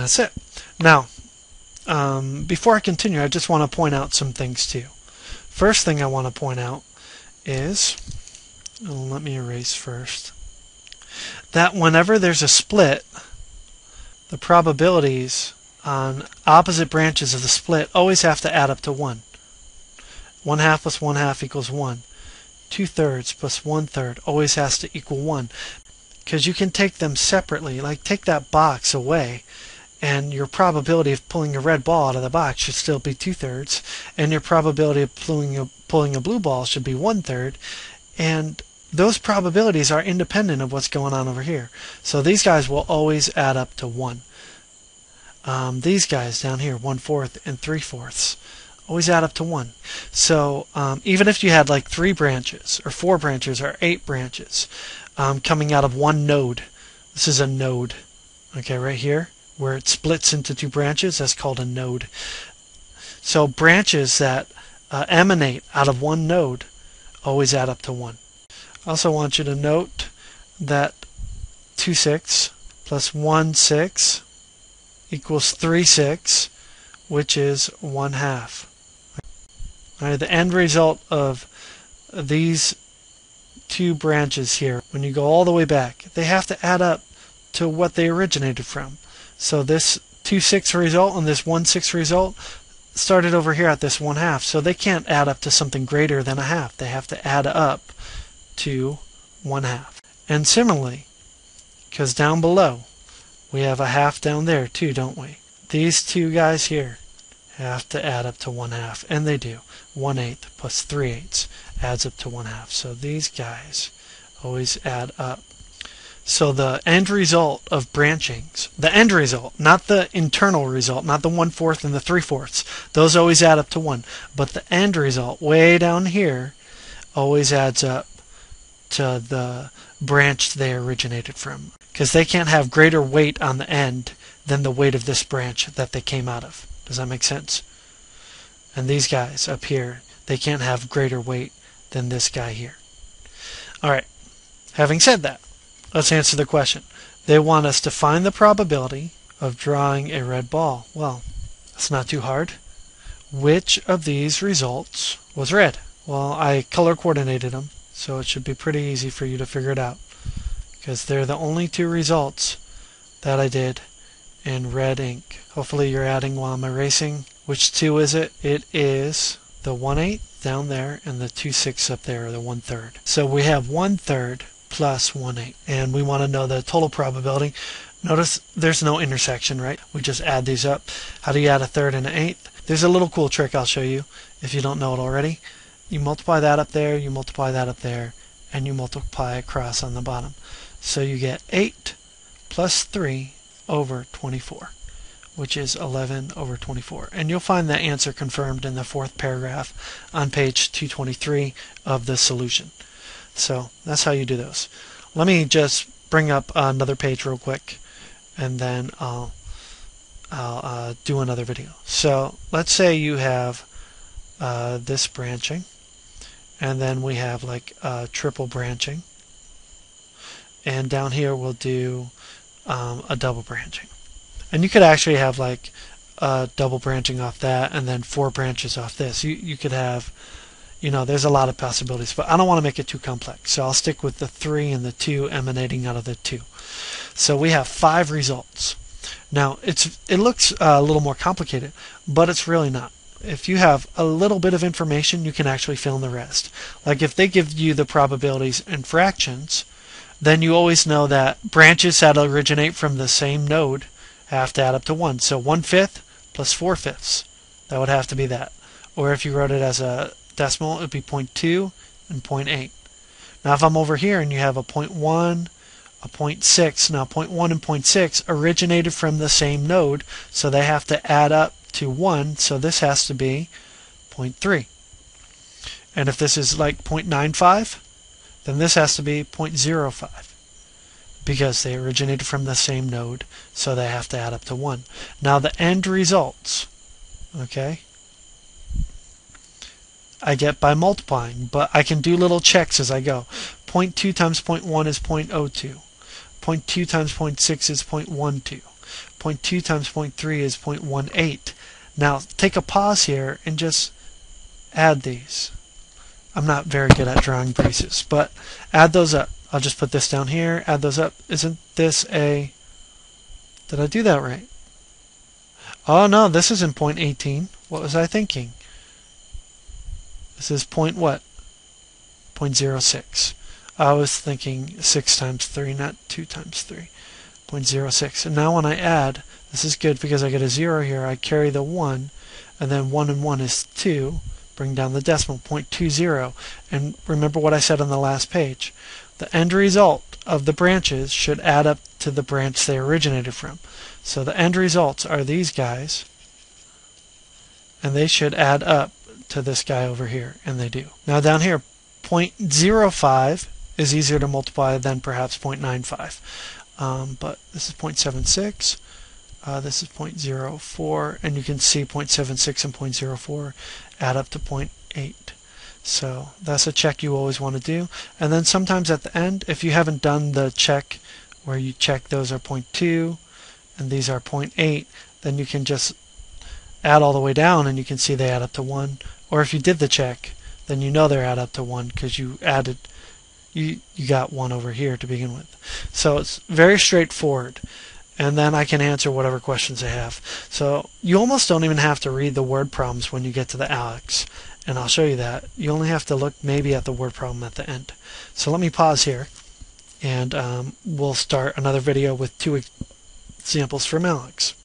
That's it. Now, before I continue, I just want to point out some things too. First thing I want to point out is, let me erase first, that whenever there's a split, the probabilities on opposite branches of the split always have to add up to 1. 1/2 plus 1/2 equals 1. 2/3 plus 1/3 always has to equal 1. Because you can take them separately, like take that box away, and your probability of pulling a red ball out of the box should still be 2/3, and your probability of pulling a blue ball should be 1/3, and those probabilities are independent of what's going on over here. So these guys will always add up to 1. These guys down here, 1/4 and 3/4, always add up to 1. So even if you had like 3 branches or 4 branches or 8 branches coming out of one node, this is a node, okay, right here where it splits into 2 branches, that's called a node. So branches that emanate out of one node always add up to 1. I also want you to note that 2/6 plus 1/6 equals 3/6, which is 1/2. All right, the end result of these 2 branches here, when you go all the way back, they have to add up to what they originated from. So this 2/6 result and this 1/6 result started over here at this 1/2, so they can't add up to something greater than 1/2. They have to add up to 1/2. And similarly, because down below we have a 1/2 down there too, don't we? These 2 guys here have to add up to 1/2, and they do. 1/8 plus 3/8 adds up to 1/2. So these guys always add up. So the end result of branchings, the end result, not the internal result, not the 1/4 and the 3/4, those always add up to 1. But the end result, way down here, always adds up to the branch they originated from. Because they can't have greater weight on the end than the weight of this branch that they came out of. Does that make sense? And these guys up here, they can't have greater weight than this guy here. Alright, having said that, let's answer the question. They want us to find the probability of drawing a red ball. Well, that's not too hard. Which of these results was red? Well, I color coordinated them, so it should be pretty easy for you to figure it out, because they're the only 2 results that I did in red ink. Hopefully you're adding while I'm erasing. Which 2 is it? It is the 1/8 down there and the 2/6 up there, or the 1/3. So we have 1/3 plus 1/8, and we want to know the total probability. Notice there's no intersection, right? We just add these up. How do you add a 1/3 and an 1/8? There's a little cool trick I'll show you if you don't know it already. You multiply that up there, you multiply that up there, and you multiply across on the bottom. So you get 8 plus 3 over 24, which is 11 over 24. And you'll find that answer confirmed in the 4th paragraph on page 223 of the solution. So that's how you do those. Let me just bring up another page real quick, and then I'll do another video. So let's say you have this branching, and then we have like triple branching, and down here we'll do a double branching. And you could actually have like double branching off that, and then 4 branches off this. You could have, you know, there's a lot of possibilities, but I don't want to make it too complex, so I'll stick with the 3 and the 2 emanating out of the 2. So we have 5 results. Now it looks a little more complicated, but it's really not. If you have a little bit of information, you can actually fill in the rest. Like if they give you the probabilities in fractions, then you always know that branches that originate from the same node have to add up to 1. So 1/5 plus 4/5, that would have to be that. Or if you wrote it as a decimal, it would be 0.2 and 0.8. Now if I'm over here and you have a 0.1, a 0.6, now 0.1 and 0.6 originated from the same node, so they have to add up to 1, so this has to be 0.3. And if this is like 0.95, then this has to be 0.05, because they originated from the same node, so they have to add up to 1. Now the end results, okay, I get by multiplying, but I can do little checks as I go. 0.2 times 0.1 is 0.02. 0.2 times 0.6 is 0.12. 0.2 times 0.3 is 0.18. Now take a pause here and just add these. I'm not very good at drawing braces, but add those up. I'll just put this down here, add those up. Isn't this a... Did I do that right? Oh no, this isn't 0.18. What was I thinking? This is point what? 0.06. I was thinking 6 times 3, not 2 times 3. 0.06. And now when I add, this is good because I get a 0 here. I carry the 1, and then 1 and 1 is 2. Bring down the decimal, 0.20. And remember what I said on the last page. The end result of the branches should add up to the branch they originated from. So the end results are these guys, and they should add up to this guy over here, and they do. Now down here, 0.05 is easier to multiply than perhaps 0.95. But this is 0.76, this is 0.04, and you can see 0.76 and 0.04 add up to 0.8. So that's a check you always want to do. And then sometimes at the end, if you haven't done the check where you check those are 0.2 and these are 0.8, then you can just add all the way down and you can see they add up to 1. Or if you did the check, then you know they add up to 1 because you added, you got 1 over here to begin with. So it's very straightforward. And then I can answer whatever questions I have. So you almost don't even have to read the word problems when you get to the ALEX. And I'll show you that. You only have to look maybe at the word problem at the end. So let me pause here, and we'll start another video with 2 examples from ALEX.